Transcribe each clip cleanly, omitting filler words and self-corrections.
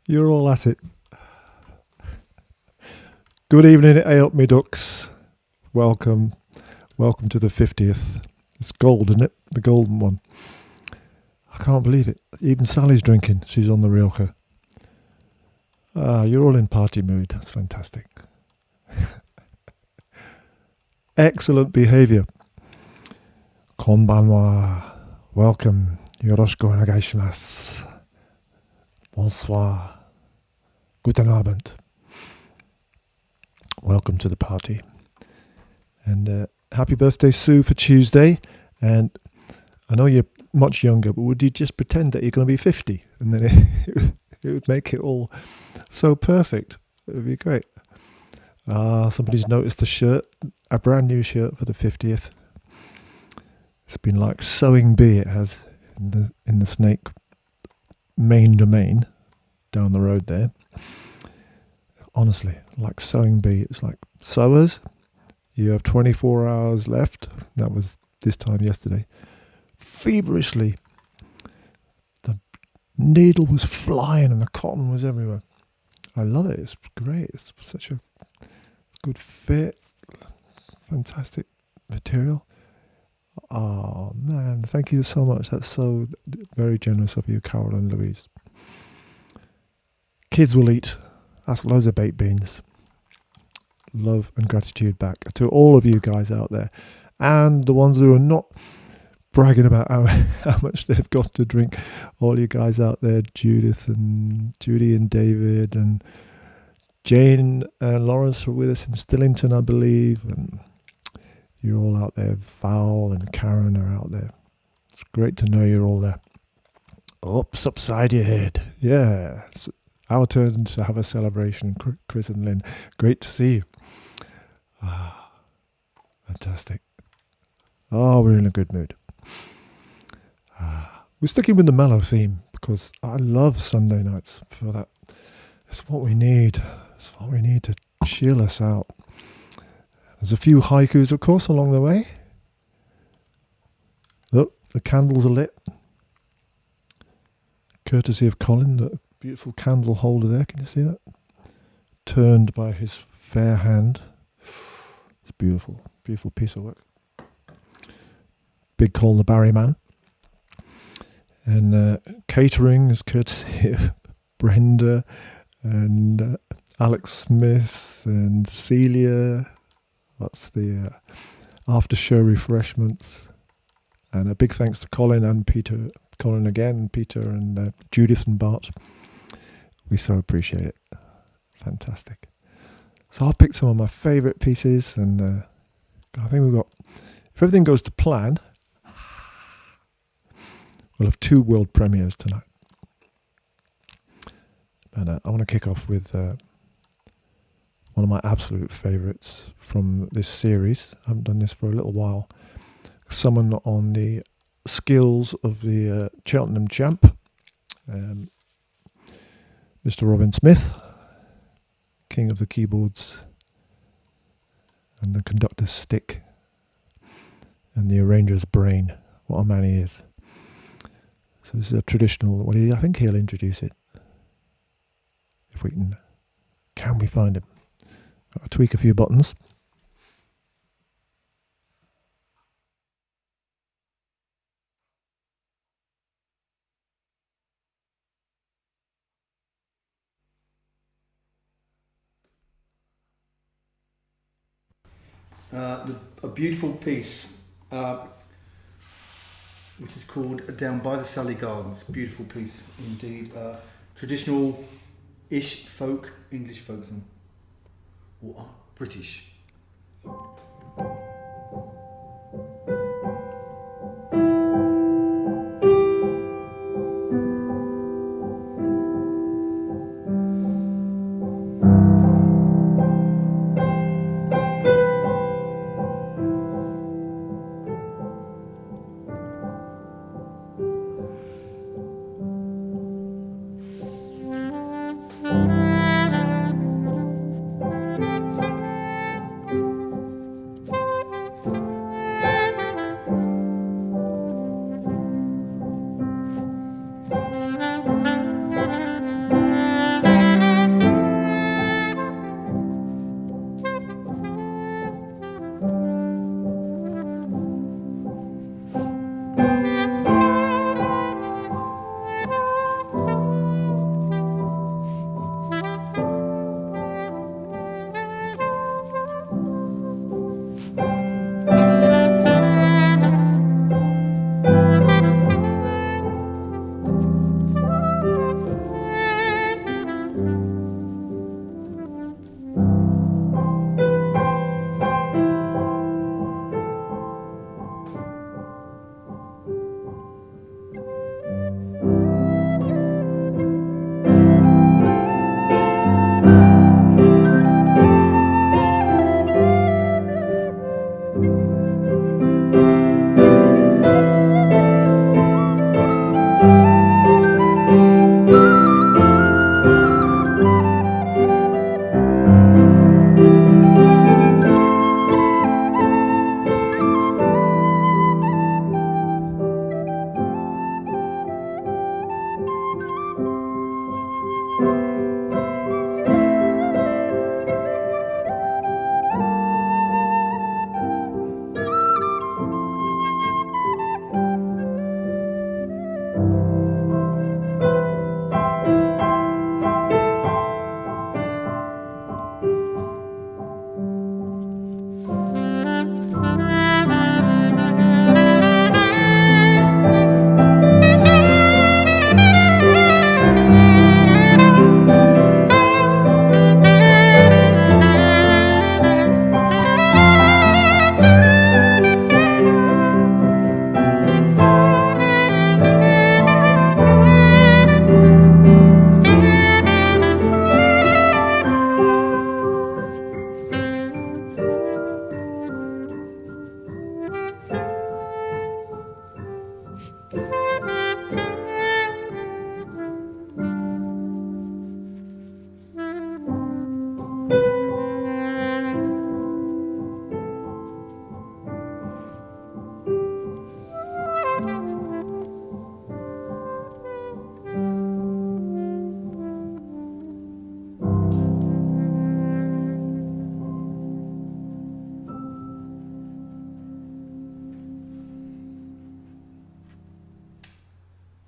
You're all at it. Good evening, up me ducks. Welcome. Welcome to the 50th. It's gold, isn't it? The golden one. I can't believe it. Even Sally's drinking. She's on the Rioja. You're all in party mood. That's fantastic. Excellent behavior. Konbanwa. Welcome. Yoroshiku onegaishimasu. Bonsoir. Guten Abend. Welcome to the party. And happy birthday, Sue, for Tuesday. And I know you're much younger, but would you just pretend that you're going to be 50? And then it would make it all so perfect. It would be great. Somebody's noticed the shirt, a brand new shirt for the 50th. It's been like sewing bee, it has, in the snake main domain down the road there. Honestly, like sewing bee. It's like, sewers, you have 24 hours left. That was this time yesterday. Feverishly, the needle was flying and the cotton was everywhere. I love it. It's great. It's such a good fit. Fantastic material. Oh, man. Thank you so much. That's so very generous of you, Carol and Louise. Kids will eat. Ask loads of baked beans. Love and gratitude back to all of you guys out there. And the ones who are not bragging about how much they've got to drink. All you guys out there, Judy and David and Jane and Lawrence are with us in Stillington, I believe. And you're all out there. Val and Karen are out there. It's great to know you're all there. Oops, upside your head. Yeah. It's our turn to have a celebration, Chris and Lynn. Great to see you. Fantastic. Oh, we're in a good mood. We're sticking with the mellow theme because I love Sunday nights for that. It's what we need. It's what we need to chill us out. There's a few haikus, of course, along the way. Oh, the candles are lit. Courtesy of Colin, the beautiful candle holder there. Can you see that? Turned by his fair hand. It's beautiful. Beautiful piece of work. Big Call the Barry Man. And catering is courtesy of Brenda and Alex Smith and Celia. That's the after show refreshments. And a big thanks to Colin and Peter. Colin again, Peter and Judith and Bart. We so appreciate it. Fantastic. So I've picked some of my favourite pieces, and I think we've got, if everything goes to plan, we'll have 2 world premieres tonight. And I want to kick off with one of my absolute favourites from this series. I haven't done this for a little while. Someone on the skills of the Cheltenham champ, Mr. Robin Smith, king of the keyboards and the conductor's stick and the arranger's brain. What a man he is. So this is a traditional, I think he'll introduce it. If we can we find him? I'll tweak a few buttons. A beautiful piece, which is called Down by the Sally Gardens. Beautiful piece indeed. Traditional-ish folk, English folk song, or British.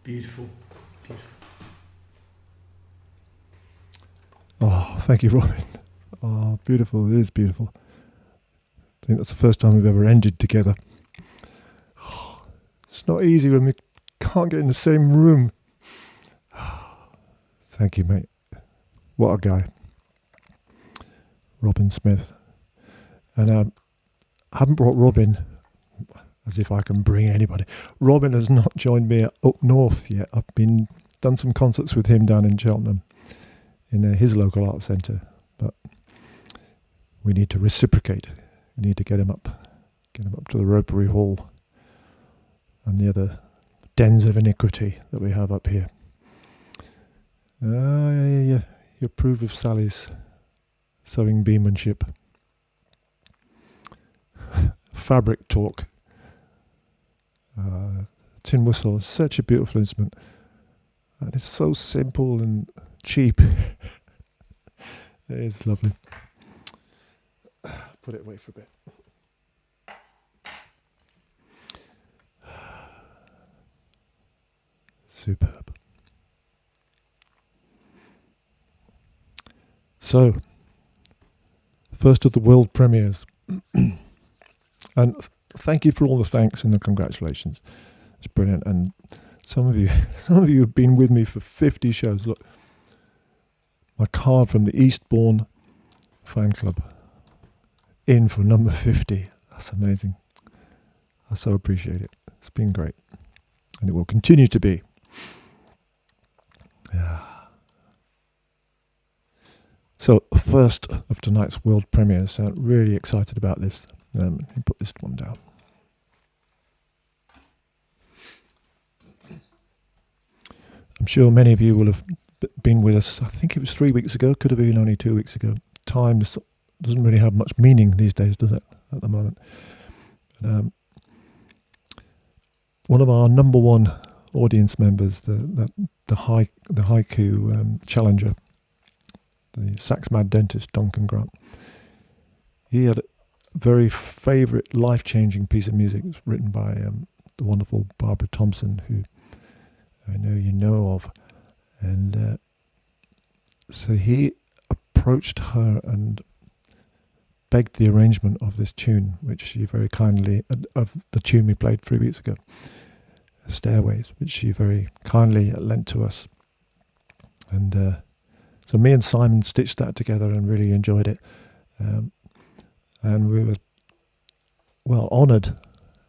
Beautiful, beautiful. Oh, thank you, Robin. Oh, beautiful. It is beautiful. I think that's the first time we've ever ended together. Oh, it's not easy when we can't get in the same room. Thank you, mate. What a guy. Robin Smith. And I haven't brought Robin, as if I can bring anybody. Robin has not joined me up north yet. I've done some concerts with him down in Cheltenham in his local art centre, but we need to reciprocate. We need to get him up to the Ropery Hall and the other dens of iniquity that we have up here. Yeah. You approve of Sally's sewing beamanship. Fabric talk. Tin whistle is such a beautiful instrument, and it's so simple and cheap. It is lovely. Put it away for a bit. Superb. So, first of the world premieres. And thank you for all the thanks and the congratulations. It's brilliant. And some of you have been with me for 50 shows. Look, my card from the Eastbourne fan club in for number 50. That's amazing. I so appreciate it. It's been great. And it will continue to be. Yeah. So, first of tonight's world premieres. Really excited about this. Let me put this one down. I'm sure many of you will have been with us. I think it was 3 weeks ago. Could have been only 2 weeks ago. Time doesn't really have much meaning these days, does it? At the moment. One of our number one audience members, the haiku challenger, the sax mad dentist Duncan Grant. He had a very favourite, life-changing piece of music. It was written by the wonderful Barbara Thompson, who I know you know of. And so he approached her and begged the arrangement of this tune, which she very kindly, of the tune we played 3 weeks ago, Stairways, which she very kindly lent to us. And so me and Simon stitched that together and really enjoyed it. And we were, well, honoured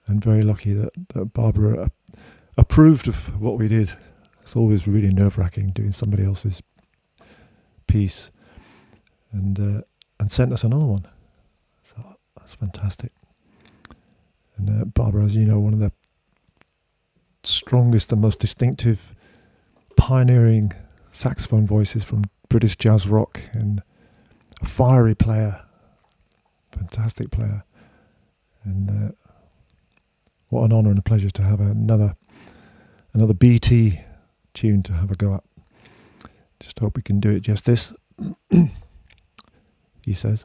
and very lucky that Barbara approved of what we did. It's always really nerve-wracking doing somebody else's piece, and sent us another one. So that's fantastic. And Barbara, as you know, one of the strongest and most distinctive pioneering saxophone voices from British jazz rock, and a fiery player, fantastic player. And what an honour and a pleasure to have another BT tune to have a go at. Just hope we can do it justice, he says.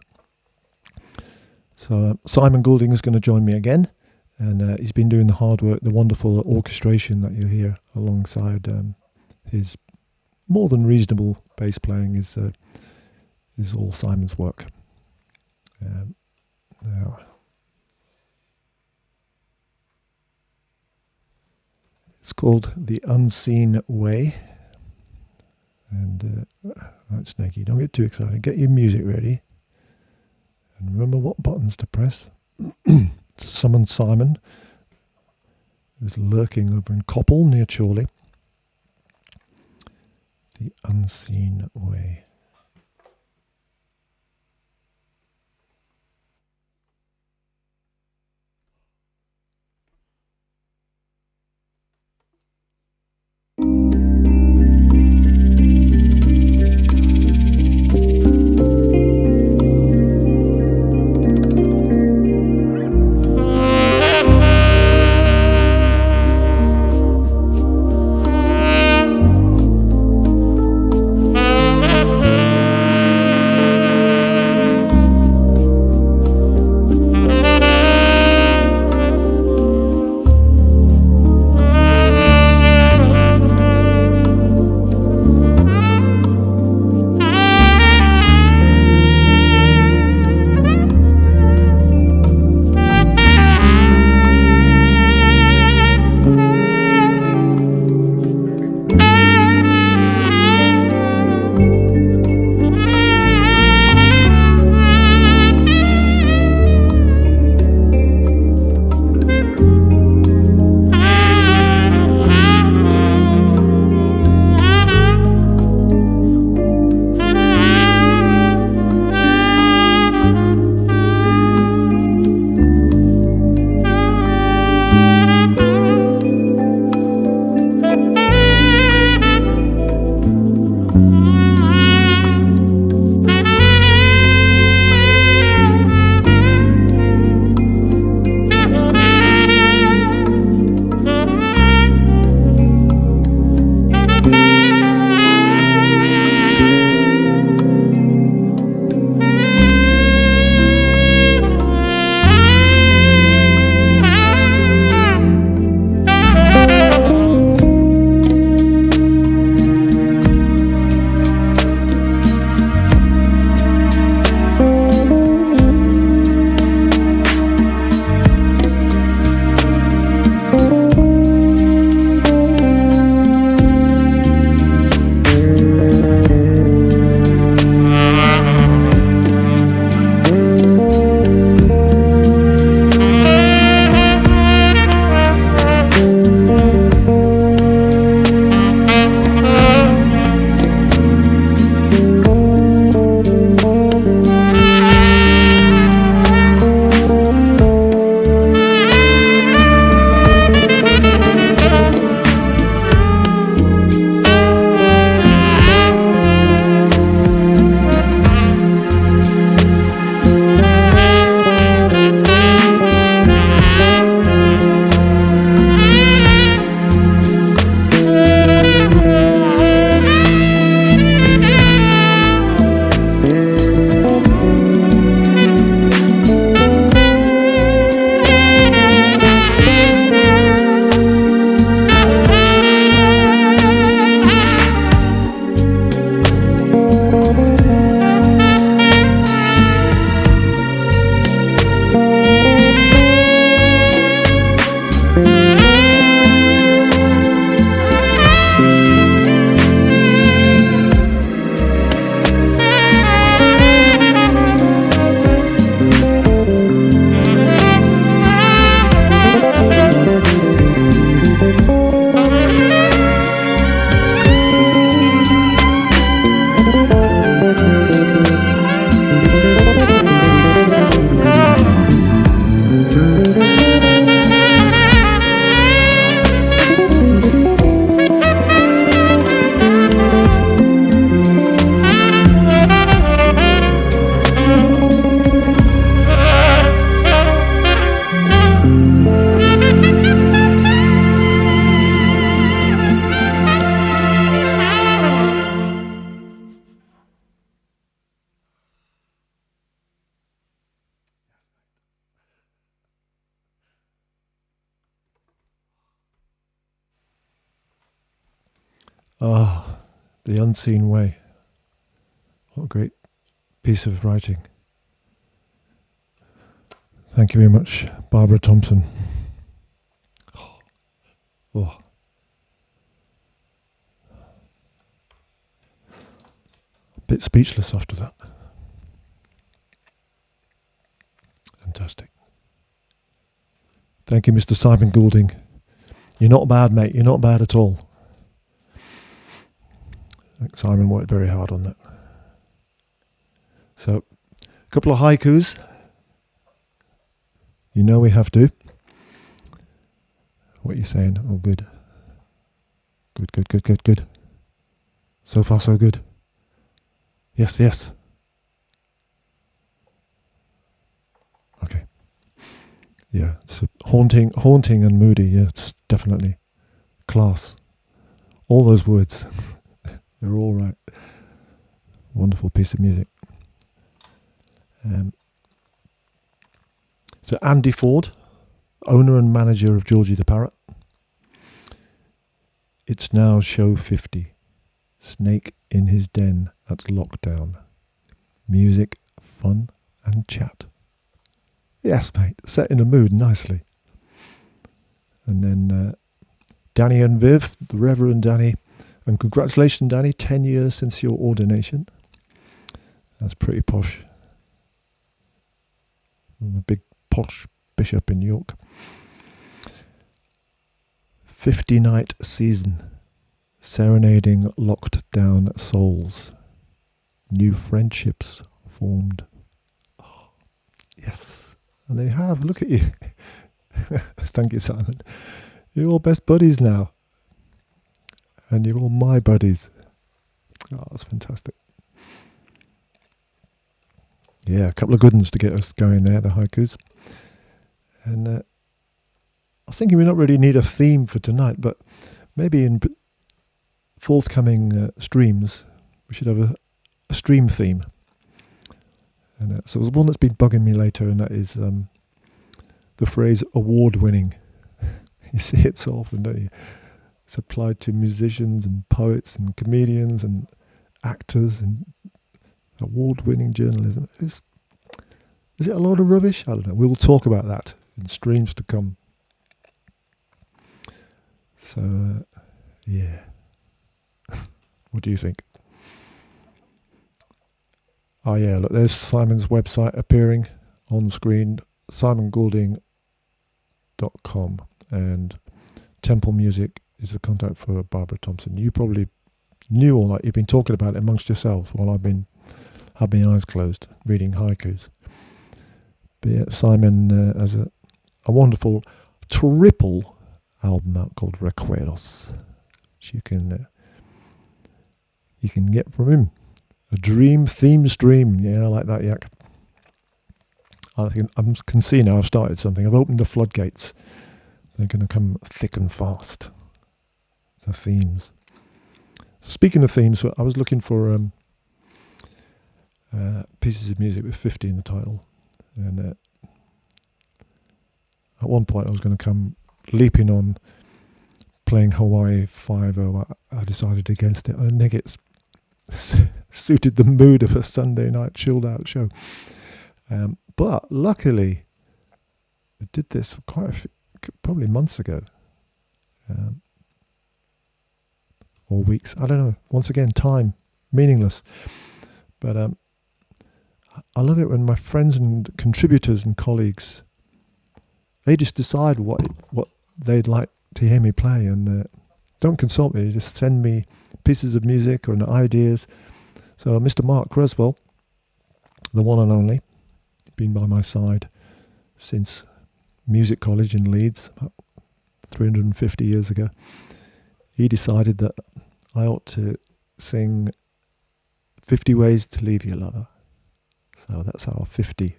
So Simon Goulding is going to join me again, and he's been doing the hard work, the wonderful orchestration that you'll hear alongside his more than reasonable bass playing is all Simon's work. Now, it's called The Unseen Way. And right, Snaky, don't get too excited. Get your music ready. And remember what buttons to press. To summon Simon, who's lurking over in Coppell near Chorley. The Unseen Way. Ah, The Unseen Way. What a great piece of writing. Thank you very much, Barbara Thompson. Oh. A bit speechless after that. Fantastic. Thank you, Mr. Simon Goulding. You're not bad, mate. You're not bad at all. I think Simon worked very hard on that. So, a couple of haikus. You know we have to. What are you saying? Oh, good. Good. So far, so good. Yes. Okay. Yeah, it's haunting and moody. Yeah, it's definitely class. All those words, they're all right. Wonderful piece of music. So Andy Ford, owner and manager of Georgie the Parrot. It's now show 50. Snake in his den at lockdown. Music, fun and chat. Yes, mate, setting the mood nicely. And then Danny and Viv, the Reverend Danny. And congratulations, Danny, 10 years since your ordination. That's pretty posh. I'm a big posh bishop in York. 50-night season. Serenading locked down souls. New friendships formed. Oh, yes. And they have. Look at you. Thank you, Simon. You're all best buddies now. And you're all my buddies. Oh, that's fantastic. Yeah, a couple of good ones to get us going there, the haikus. And I was thinking we don't really need a theme for tonight, but maybe in forthcoming streams, we should have a stream theme. And so there's one that's been bugging me later, and that is the phrase award-winning. You see it so often, don't you? It's applied to musicians and poets and comedians and actors and award-winning journalism. Is it a lot of rubbish? I don't know. We'll talk about that in streams to come. So, yeah. What do you think? Oh yeah, look, there's Simon's website appearing on screen, simongoulding.com, and Temple Music is the contact for Barbara Thompson. You probably knew all that. You've been talking about it amongst yourselves while I've been had my eyes closed reading haikus. But yeah, Simon has a wonderful triple album out called Recuerdos, which you can get from him. A dream theme stream. Yeah, I like that, Yak. I can see now I've started something. I've opened the floodgates. They're going to come thick and fast. The themes. So speaking of themes, I was looking for pieces of music with 50 in the title. And at one point I was going to come leaping on playing Hawaii 5-0. I decided against it. I think it's suited the mood of a Sunday night chilled out show. But luckily, I did this probably months ago. Or weeks. I don't know. Once again, time. Meaningless. But I love it when my friends and contributors and colleagues, they just decide what they'd like to hear me play, and don't consult me, just send me pieces of music or ideas. So Mr. Mark Creswell, the one and only, been by my side since music college in Leeds, about 350 years ago. He decided that I ought to sing 50 Ways to Leave Your Lover. So that's our 50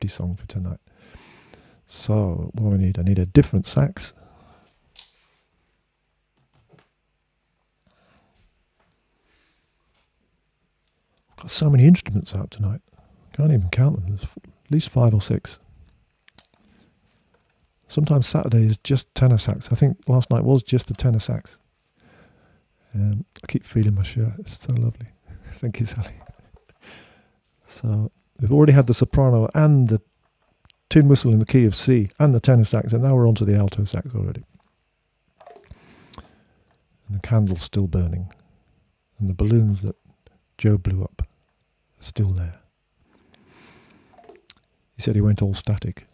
song for tonight. So what do I need? I need a different sax. I've got so many instruments out tonight. Can't even count them. There's at least 5 or 6. Sometimes Saturday is just tenor sax. I think last night was just the tenor sax. I keep feeling my shirt. It's so lovely. Thank you, Sally. So we've already had the soprano and the tin whistle in the key of C and the tenor sax, and now we're on to the alto sax already. And the candle's still burning. And the balloons that Joe blew up are still there. He said he went all static.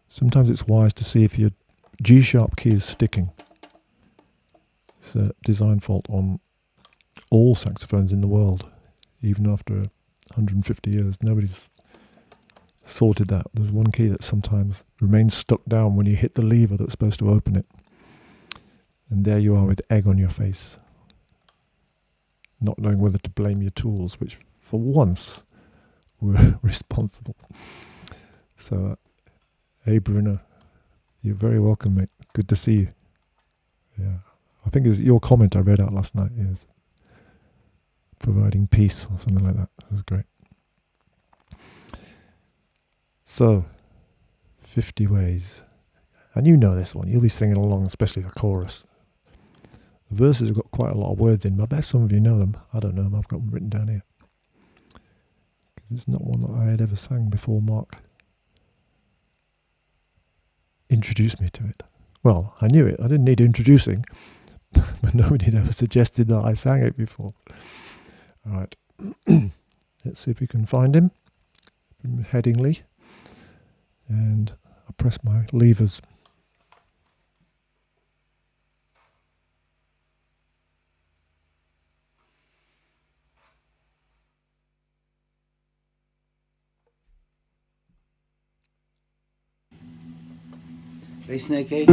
Sometimes it's wise to see if your G-sharp key is sticking. It's a design fault on all saxophones in the world. Even after 150 years, nobody's sorted that. There's one key that sometimes remains stuck down when you hit the lever that's supposed to open it. And there you are with egg on your face. Not knowing whether to blame your tools, which for once were responsible. So, hey Bruno, you're very welcome, mate. Good to see you. Yeah, I think it was your comment I read out last night. Yes, providing peace or something like that. That was great. So, 50 Ways. And you know this one. You'll be singing along, especially the chorus. The verses have got quite a lot of words in, but I bet some of you know them. I don't know them. I've got them written down here. It's not one that I had ever sang before Mark introduced me to it. Well, I knew it. I didn't need introducing, but nobody had ever suggested that I sang it before. All right. Let's see if we can find him. Headingly. And I press my levers. Hey, Snakey.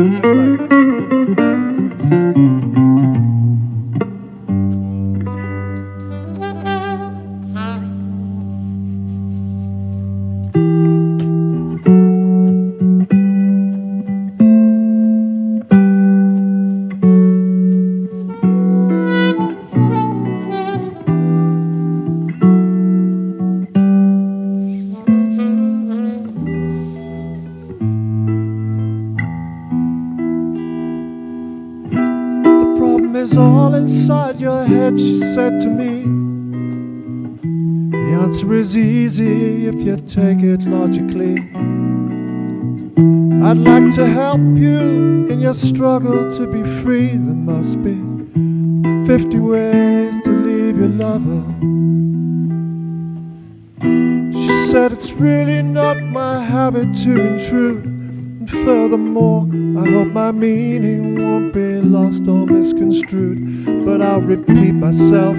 Inside your head, she said to me, the answer is easy if you take it logically. I'd like to help you in your struggle to be free. There must be 50 ways to leave your lover. She said it's really not my habit to intrude, and furthermore I hope my meaning won't be lost or misconstrued. But I'll repeat myself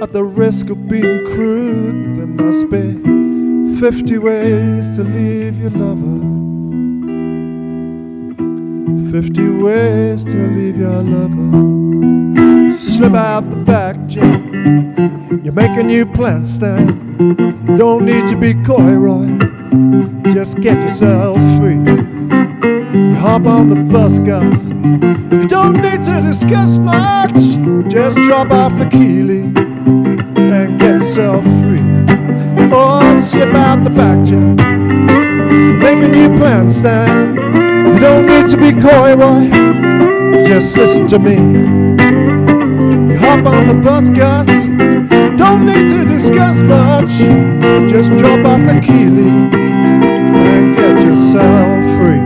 at the risk of being crude. There must be 50 ways to leave your lover. 50 ways to leave your lover. Slip out the back, Jack. You make a new plant stand. Don't need to be coy, Roy. Just get yourself free. You hop on the bus, Gus. You don't need to discuss much. Just drop off the Keeley and get yourself free. Oh, slip out the back, Jack. Make a new plan stand. You don't need to be coy, Roy. Just listen to me. You hop on the bus, Gus. Don't need to discuss much. Just drop off the Keeley and get yourself free.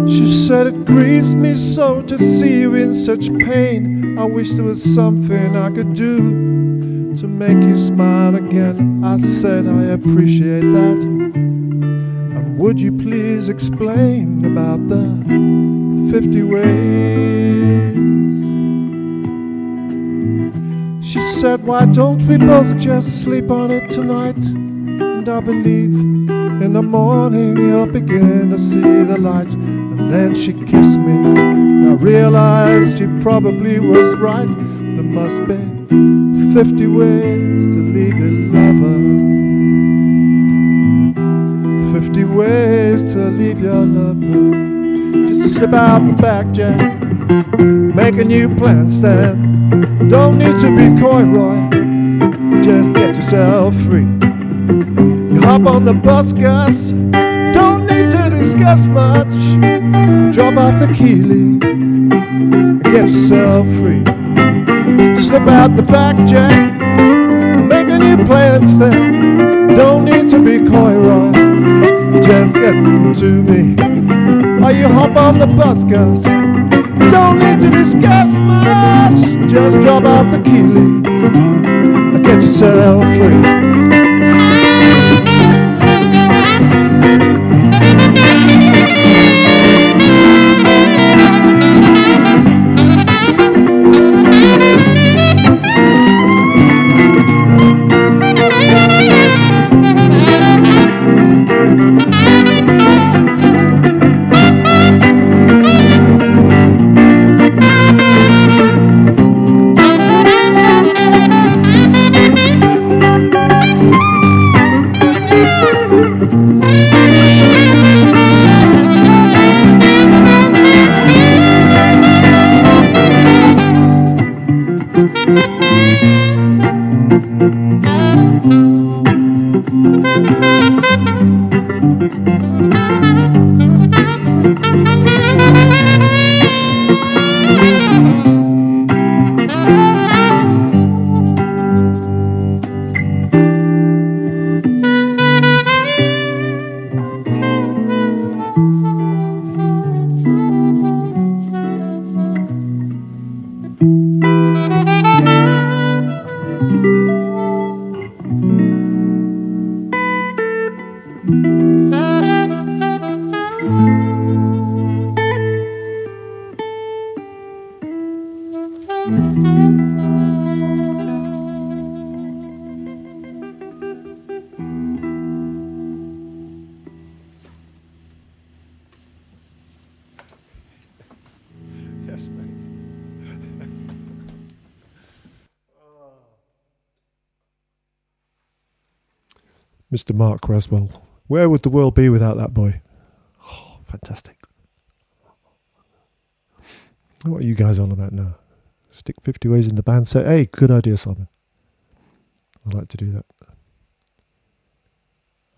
She said it grieves me so to see you in such pain. I wish there was something I could do to make you smile again. I said I appreciate that, and would you please explain about the 50 ways? She said, why don't we both just sleep on it tonight? And I believe in the morning you'll begin to see the light. And then she kissed me, and I realized she probably was right. There must be 50 ways to leave your lover. 50 ways to leave your lover. Just slip out the back, Jack. Make a new plan stand. Don't need to be coy, Roy. Just get yourself free. You hop on the bus, Gus. Don't need to discuss much. Drop off the Keeley and get yourself free. Slip out the back, Jack. Make a new plans then. Don't need to be coy, Roy. Just get to me. While you hop on the bus, Gus. Don't need to discuss much. Just drop off the Keeley and get yourself free. Mr. Mark Creswell. Where would the world be without that boy? Oh, fantastic. What are you guys on about now? Stick 50 ways in the band set. Hey, good idea, Simon. I'd like to do that.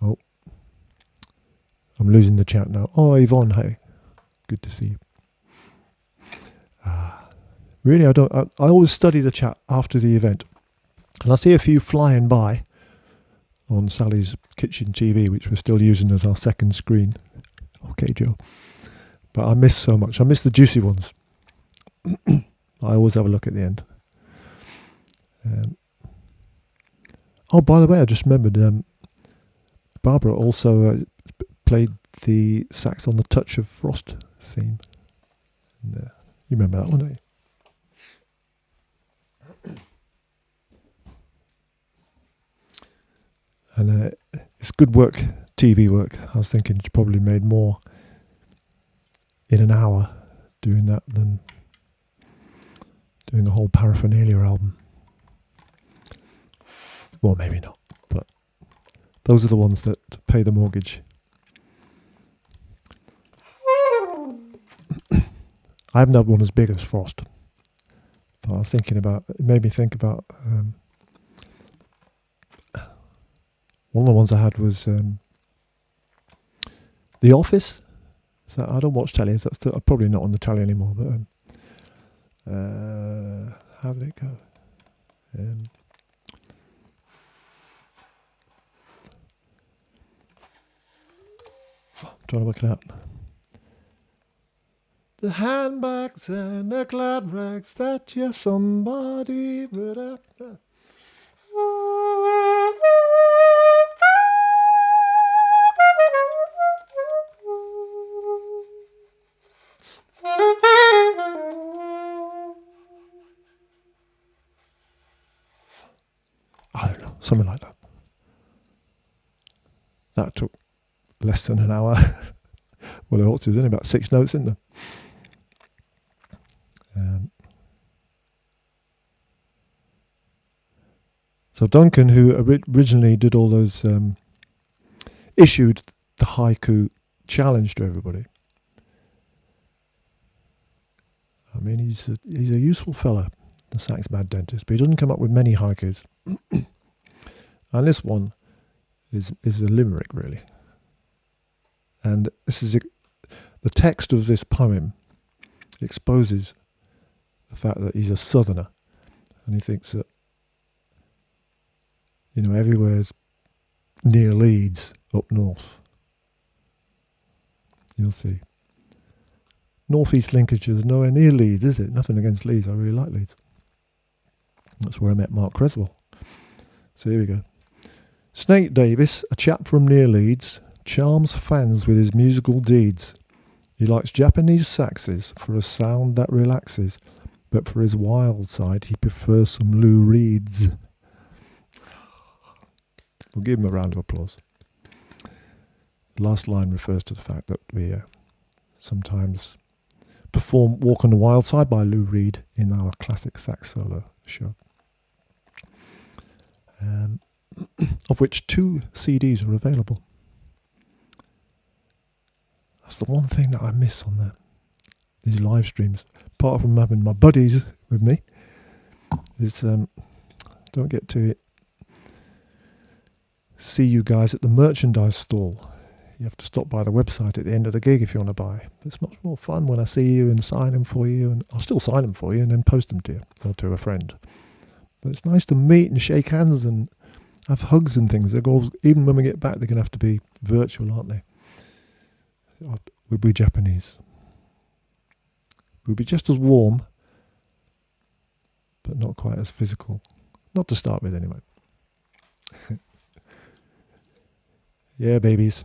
Oh. I'm losing the chat now. Oh, Yvonne, hey. Good to see you. Really, I always study the chat after the event. And I see a few flying by on Sally's kitchen TV, which we're still using as our second screen. Okay, Joe. But I miss so much. I miss the juicy ones. I always have a look at the end. Oh, by the way, I just remembered Barbara also played the sax on the Touch of Frost theme. And, you remember that one, don't you? And it's good work, TV work. I was thinking she probably made more in an hour doing that than doing the whole Paraphernalia album. Well, maybe not, but those are the ones that pay the mortgage. I haven't had one as big as Frost, but I was thinking about, it made me think about one of the ones I had was The Office. So I don't watch telly, so that's probably not on the telly anymore, but how did it go? I'm trying to work it out. The handbags and the glad rags that you're somebody, but I don't know, something like that. That took less than an hour. Well, it ought to. There's only about 6 notes in there. So Duncan, who originally did all those, issued the haiku challenge to everybody. I mean, he's a useful fella, the sax mad dentist, but he doesn't come up with many haikus. And this one is a limerick, really. And this is the text of this poem exposes the fact that he's a southerner, and he thinks that, you know, everywhere's near Leeds up north. You'll see. Northeast Lincolnshire is nowhere near Leeds, is it? Nothing against Leeds. I really like Leeds. That's where I met Mark Creswell. So here we go. Snake Davis, a chap from near Leeds, charms fans with his musical deeds. He likes Japanese saxes for a sound that relaxes, but for his wild side he prefers some Lou Reeds. We'll give him a round of applause. The last line refers to the fact that we sometimes perform Walk on the Wild Side by Lou Reed in our classic sax solo show, of which 2 CDs are available. That's the one thing that I miss on these live streams, apart from having my buddies with me, is don't get to see you guys at the merchandise stall. You have to stop by the website at the end of the gig if you want to buy. It's much more fun when I see you and sign them for you, and I'll still sign them for you and then post them to you or to a friend. But it's nice to meet and shake hands and have hugs and things. Even when we get back, they're going to have to be virtual, aren't they? We'll be Japanese. We'll be just as warm, but not quite as physical. Not to start with, anyway. Yeah, babies.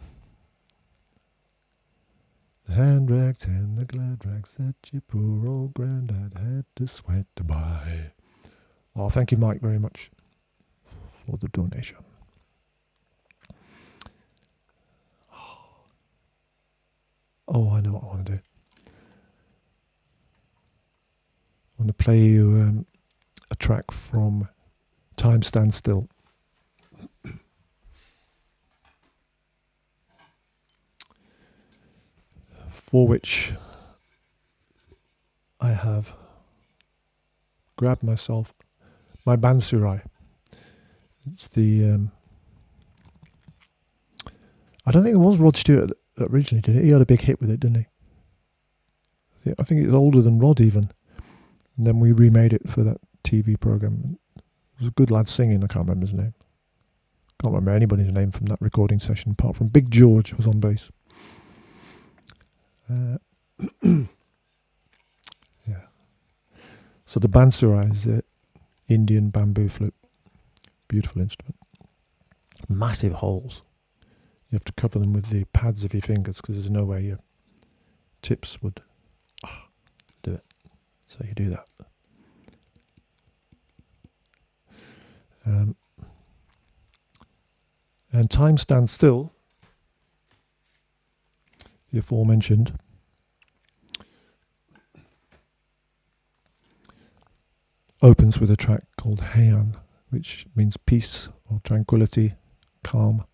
The hand rags and the glad rags that your poor old granddad had to sweat to buy. Oh, thank you, Mike, very much for the donation. Oh, I know what I want to do. I want to play you a track from Time Stands Still. For which I have grabbed myself my Bansurai. It's the I don't think it was Rod Stewart that originally did it. He had a big hit with it, didn't he? I think it's older than Rod even. And then we remade it for that TV program. It was a good lad singing. I can't remember his name. Can't remember anybody's name from that recording session apart from Big George, who was on bass. Yeah. So the Bansurai is the Indian bamboo flute. Beautiful instrument. Massive holes. You have to cover them with the pads of your fingers because there's no way your tips would do it. So you do that. And Time Stands Still, the aforementioned, opens with a track called Heian, which means peace or tranquility, calm.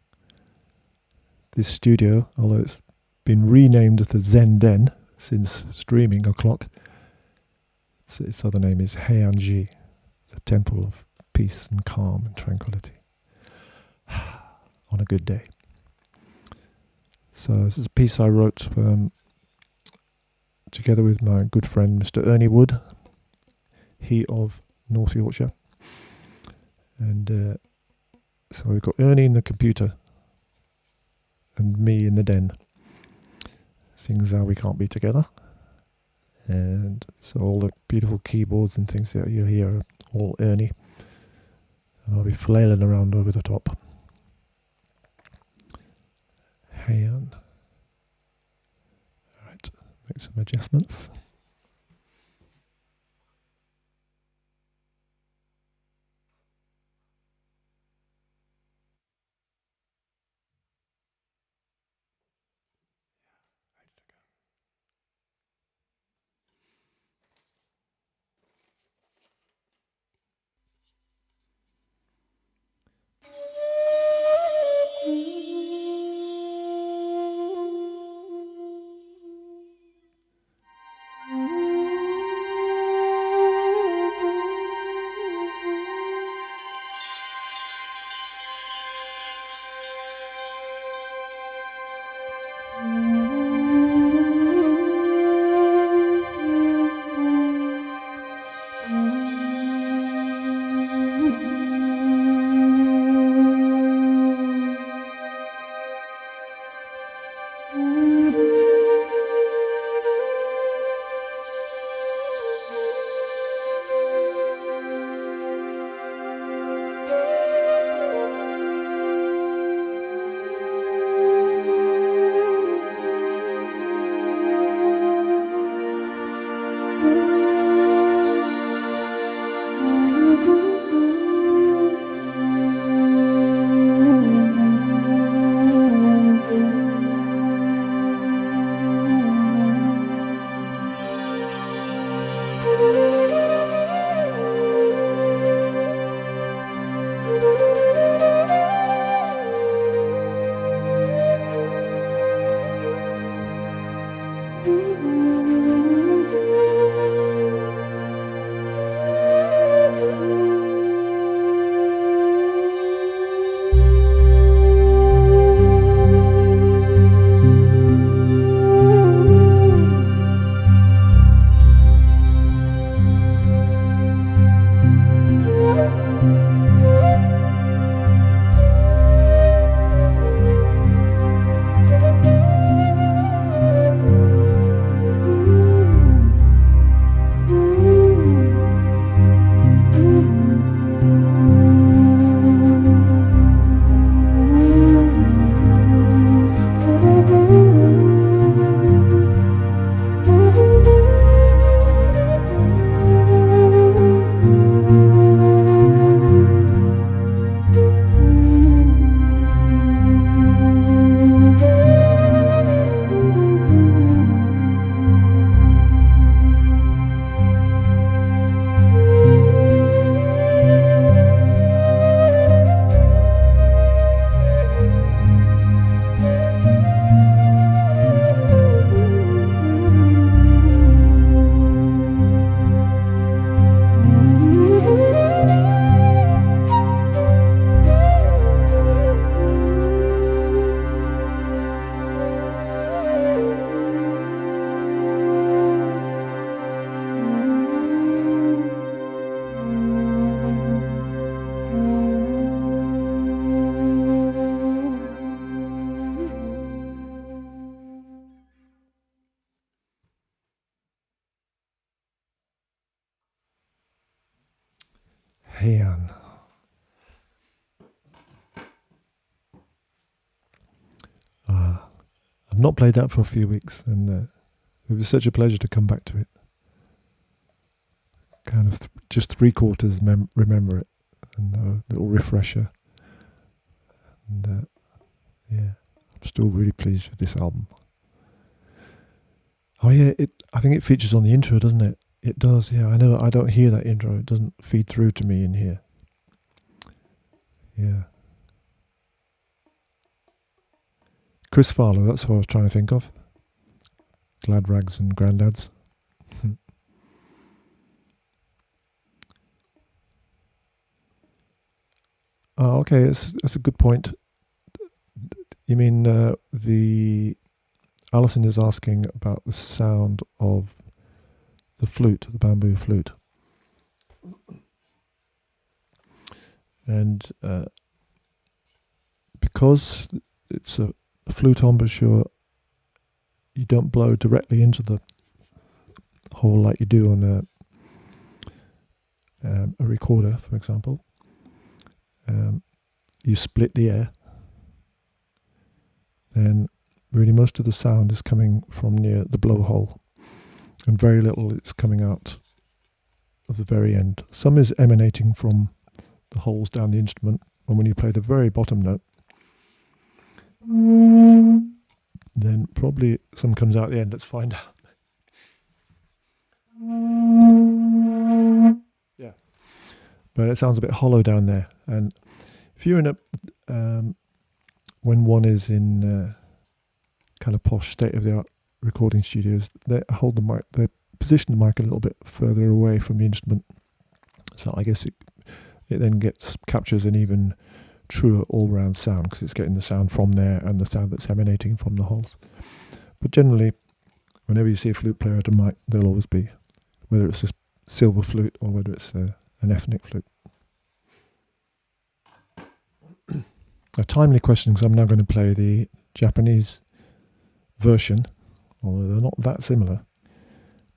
This studio, although it's been renamed the Zen Den since Streaming O'Clock, its other name is Heianji, the temple of peace and calm and tranquility on a good day. So this is a piece I wrote together with my good friend Mr. Ernie Wood, he of North Yorkshire. And so we've got Ernie in the computer and me in the den. Things how we can't be together. And so all the beautiful keyboards and things that you hear are all Ernie. And I'll be flailing around over the top. Heian. Alright, make some adjustments. Heian. I've not played that for a few weeks, and it was such a pleasure to come back to it. Kind of just three quarters remember it, and a little refresher. And yeah, I'm still really pleased with this album. Oh yeah, I think it features on the intro, doesn't it? It does, yeah. I know I don't hear that intro. It doesn't feed through to me in here. Yeah. Chris Farlow, that's what I was trying to think of. Glad Rags and Granddads. Oh, okay, that's a good point. You mean the Alison is asking about the sound of the flute, the bamboo flute. And because it's a flute embouchure, you don't blow directly into the hole like you do on a recorder, for example. You split the air. Then really most of the sound is coming from near the blowhole, and very little is coming out of the very end. Some is emanating from the holes down the instrument, and when you play the very bottom note, then probably some comes out the end. Let's find out. Yeah, but it sounds a bit hollow down there. And if you're in a when one is in kind of posh state-of-the-art recording studios, they hold the mic, they position the mic a little bit further away from the instrument. So I guess it then captures an even truer all-round sound, because it's getting the sound from there and the sound that's emanating from the holes. But generally, whenever you see a flute player at a mic, there'll always be, whether it's a silver flute or whether it's an ethnic flute. A timely question, because I'm now going to play the Japanese version, although they're not that similar.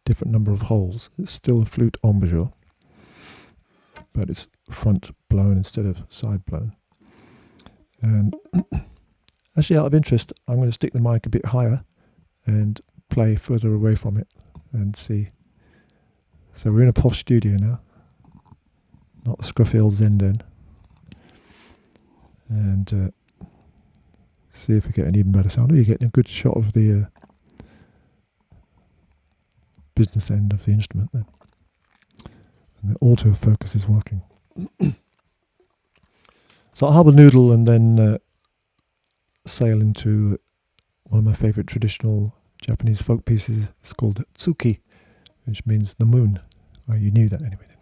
Different number of holes. It's still a flute embouchure, but it's front blown instead of side blown. And actually, out of interest, I'm going to stick the mic a bit higher and play further away from it and see. So we're in a posh studio now, not the scruffy old Zen den. And see if we get an even better sound. Oh, you're getting a good shot of the business end of the instrument there. And the autofocus is working. So I'll have a noodle and then sail into one of my favourite traditional Japanese folk pieces. It's called Tsuki, which means the moon. Well, you knew that anyway, didn't you?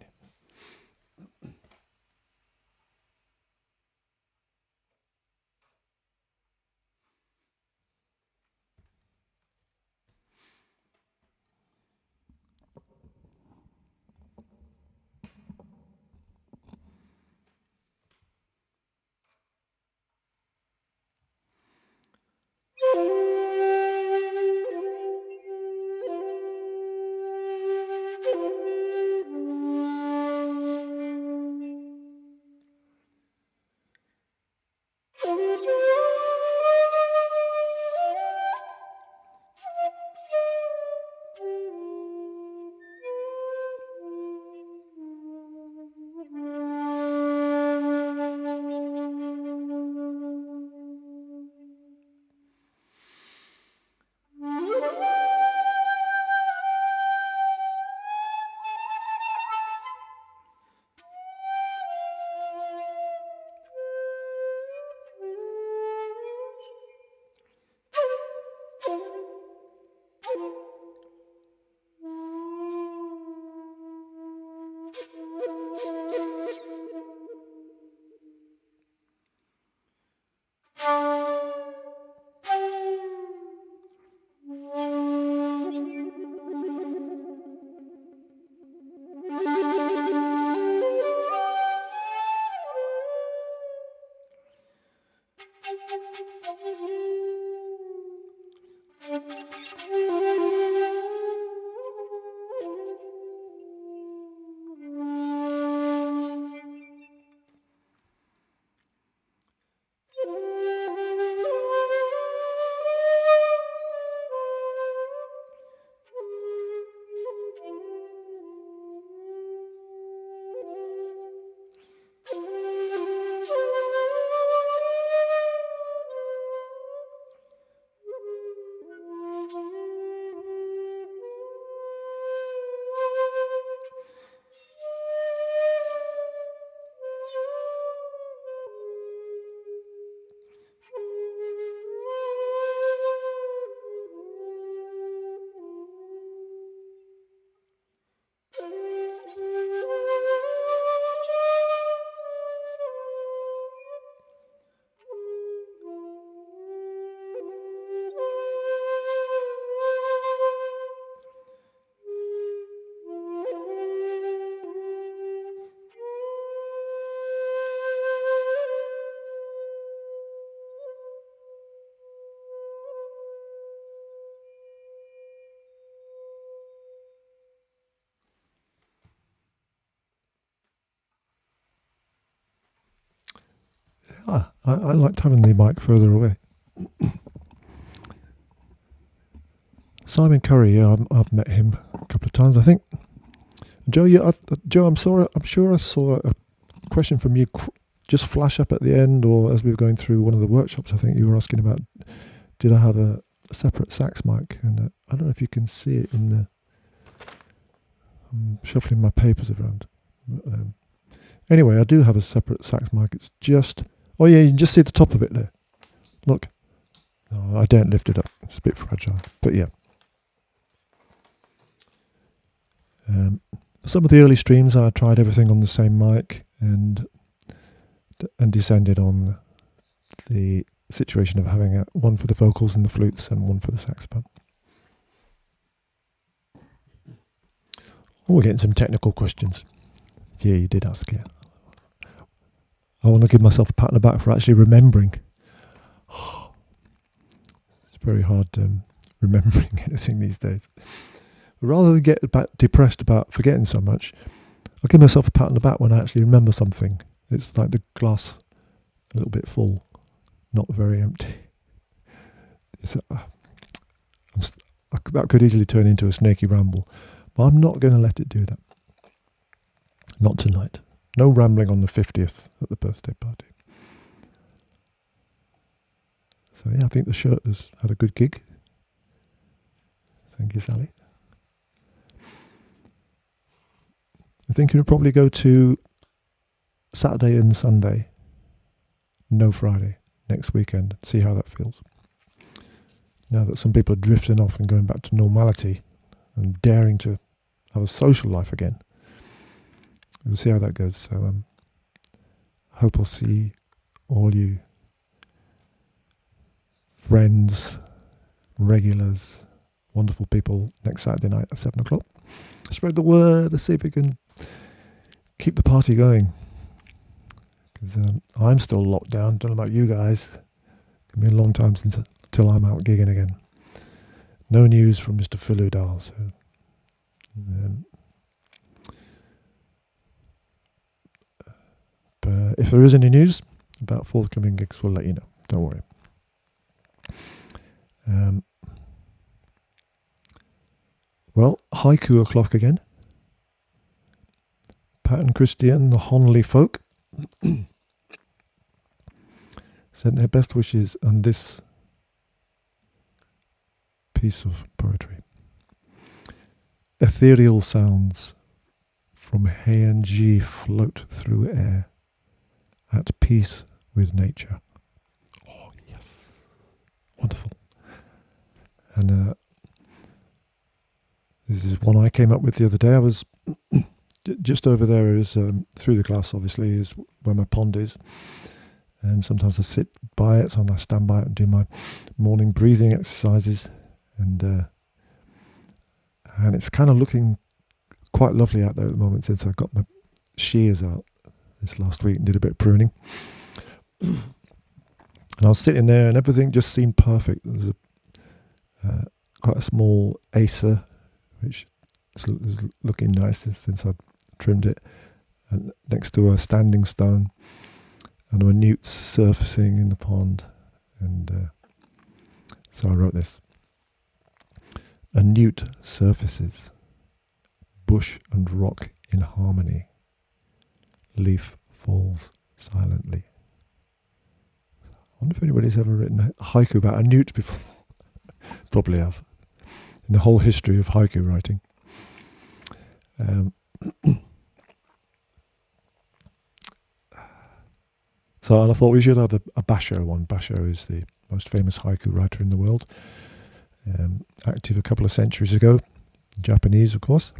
I liked having the mic further away. Simon Curry, yeah, I've met him a couple of times, I think. Joe, Joe, I'm sure I saw a question from you just flash up at the end, or as we were going through one of the workshops. I think you were asking about, did I have a separate sax mic? And I don't know if you can see it in the. I'm shuffling my papers around. Anyway, I do have a separate sax mic. It's just. Oh yeah, you can just see the top of it there. Look. Oh, I don't lift it up. It's a bit fragile, but yeah. Some of the early streams, I tried everything on the same mic and descended on the situation of having one for the vocals and the flutes and one for the saxophone. Oh, we're getting some technical questions. Yeah, you did ask, yeah. I want to give myself a pat on the back for actually remembering. It's very hard remembering anything these days. Rather than get depressed about forgetting so much, I'll give myself a pat on the back when I actually remember something. It's like the glass a little bit full, not very empty. That could easily turn into a snaky ramble, but I'm not going to let it do that. Not tonight. No rambling on the 50th at the birthday party. So yeah, I think the shirt has had a good gig. Thank you, Sally. I think you'll probably go to Saturday and Sunday, no Friday, next weekend, see how that feels. Now that some people are drifting off and going back to normality and daring to have a social life again, we'll see how that goes. So I hope I'll see all you friends, regulars, wonderful people next Saturday night at 7 o'clock. Spread the word. Let's see if we can keep the party going. Because I'm still locked down. Don't know about you guys. It's been a long time until I'm out gigging again. No news from Mr. Philudal. So, but if there is any news about forthcoming gigs, we'll let you know. Don't worry. Well, haiku o'clock again. Pat and Christian, the Honley folk, sent their best wishes on this piece of poetry. Ethereal sounds from He and Ji float through air, at peace with nature. Oh, yes. Wonderful. And this is one I came up with the other day. I was just over there is through the glass, obviously, is where my pond is. And sometimes I sit by it, so I stand by it and do my morning breathing exercises. And it's kind of looking quite lovely out there at the moment since I got my shears out this last week and did a bit of pruning. And I was sitting there and everything just seemed perfect. There was quite a small acer, which is looking nice since I'd trimmed it, and next to a standing stone, and there were newts surfacing in the pond, and so I wrote this. A newt surfaces, bush and rock in harmony, leaf falls silently. I wonder if anybody's ever written a haiku about a newt before. Probably have. In the whole history of haiku writing. So, and I thought we should have a Basho one. Basho is the most famous haiku writer in the world. Active a couple of centuries ago. Japanese, of course.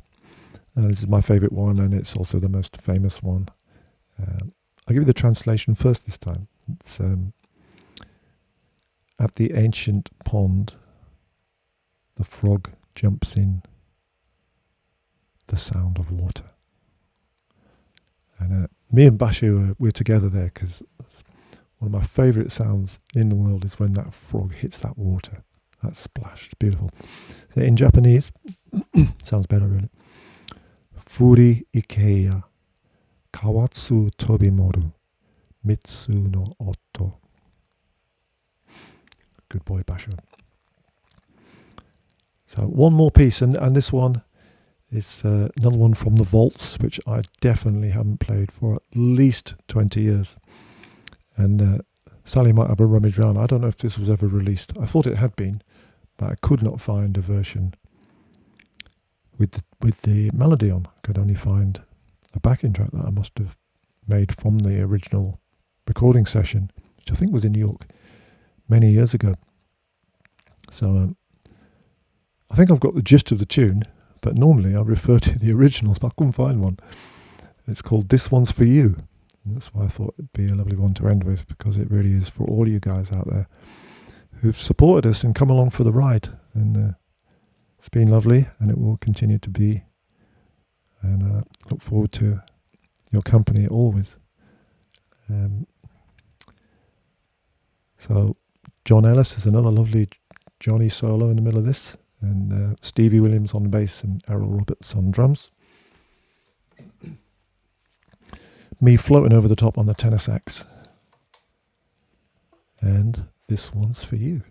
This is my favourite one, and it's also the most famous one. I'll give you the translation first this time. It's at the ancient pond, the frog jumps in, the sound of water. And me and Basho, we're together there because one of my favourite sounds in the world is when that frog hits that water. That splash, it's beautiful. So in Japanese, sounds better really. Furi ikeya, kawatsu tobimoru, Mitsu no Oto. Good boy, Basho. So one more piece, and this one is another one from the vaults, which I definitely haven't played for at least 20 years. And Sally might have a rummage round. I don't know if this was ever released. I thought it had been, but I could not find a version with the melody on. I could only find a backing track that I must have made from the original recording session, which I think was in New York many years ago. So I think I've got the gist of the tune, but normally I refer to the originals, but I couldn't find one. It's called This One's For You. And that's why I thought it'd be a lovely one to end with, because it really is for all you guys out there who've supported us and come along for the ride. And it's been lovely, and it will continue to be. And look forward to your company always. So John Ellis is another lovely Johnny solo in the middle of this, and Stevie Williams on bass and Errol Roberts on drums. Me floating over the top on the tenor sax. And this one's for you.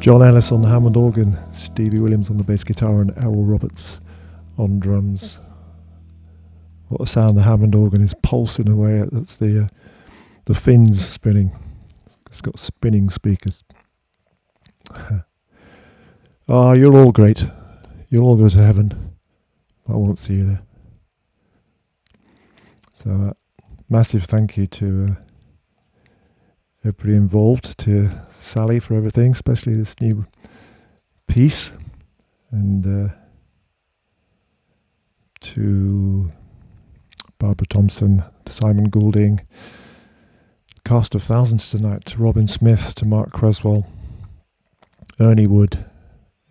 John Ellis on the Hammond organ, Stevie Williams on the bass guitar, and Errol Roberts on drums. What a sound the Hammond organ is pulsing away at. That's the fins spinning. It's got spinning speakers. Oh, you're all great. You'll all go to heaven. I won't see you there. So, massive thank you to everybody involved, to Sally for everything, especially this new piece, and to Barbara Thompson, to Simon Goulding, cast of thousands tonight, to Robin Smith, to Mark Creswell, Ernie Wood,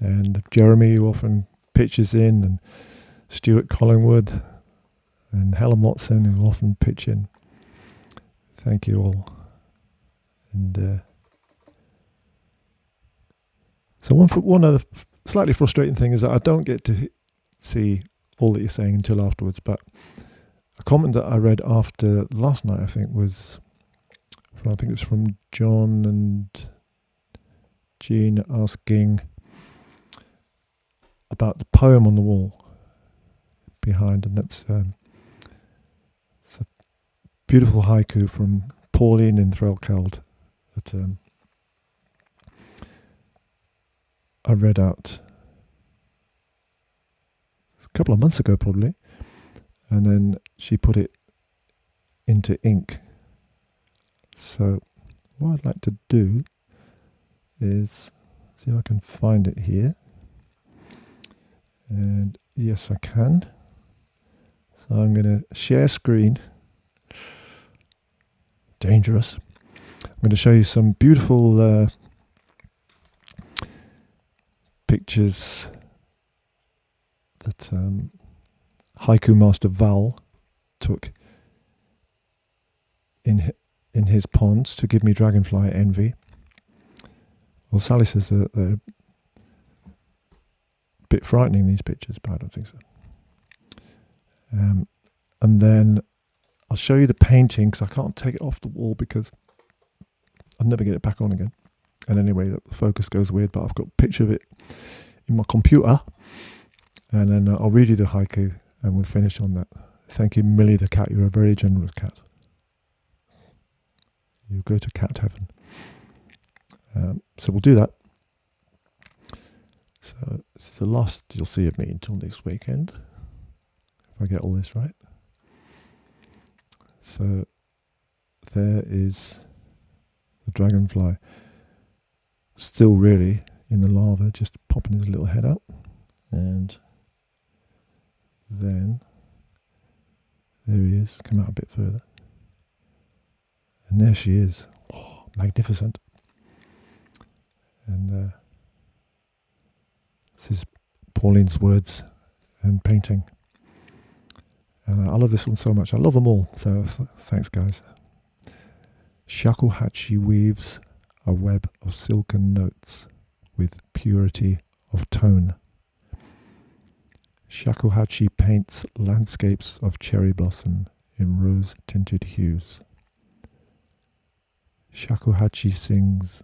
and Jeremy, who often pitches in, and Stuart Collingwood, and Helen Watson, who often pitch in. Thank you all. And so one other slightly frustrating thing is that I don't get to see all that you're saying until afterwards, but a comment that I read after last night, I think it was from John and Jean, asking about the poem on the wall behind, and that's it's a beautiful haiku from Pauline in Threlkeld that I read out a couple of months ago probably, and then she put it into ink. So what I'd like to do is see if I can find it here, and yes I can. So I'm going to share screen. Dangerous. I'm going to show you some beautiful pictures that haiku master Val took in his ponds to give me dragonfly envy. Well, Sally says that they're a bit frightening, these pictures, but I don't think so. And then I'll show you the painting, because I can't take it off the wall because I'll never get it back on again. And anyway, the focus goes weird, but I've got a picture of it in my computer. And then I'll read you the haiku and we'll finish on that. Thank you, Millie the cat. You're a very generous cat. You go to cat heaven. So we'll do that. So this is the last you'll see of me until next weekend, if I get all this right. So there is the dragonfly, still really in the lava, just popping his little head out. And then there he is, come out a bit further. And there she is. Oh, magnificent. And this is Pauline's words and painting. And I love this one so much. I love them all. So thanks, guys. Shakuhachi weaves a web of silken notes with purity of tone. Shakuhachi paints landscapes of cherry blossom in rose-tinted hues. Shakuhachi sings,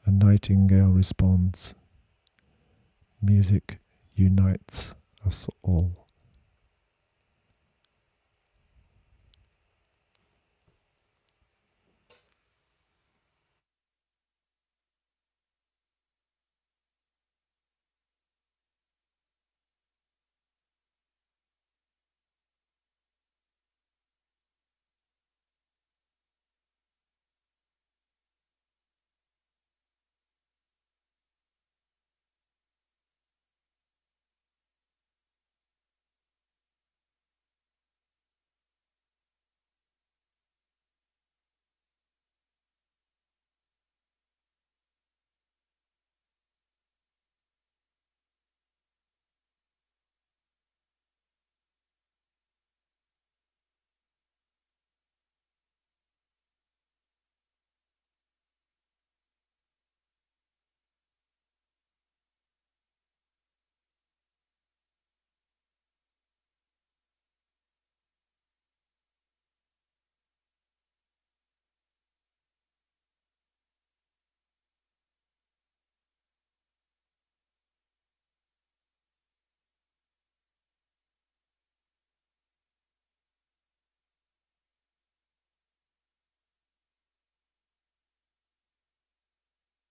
a nightingale responds. Music unites us all.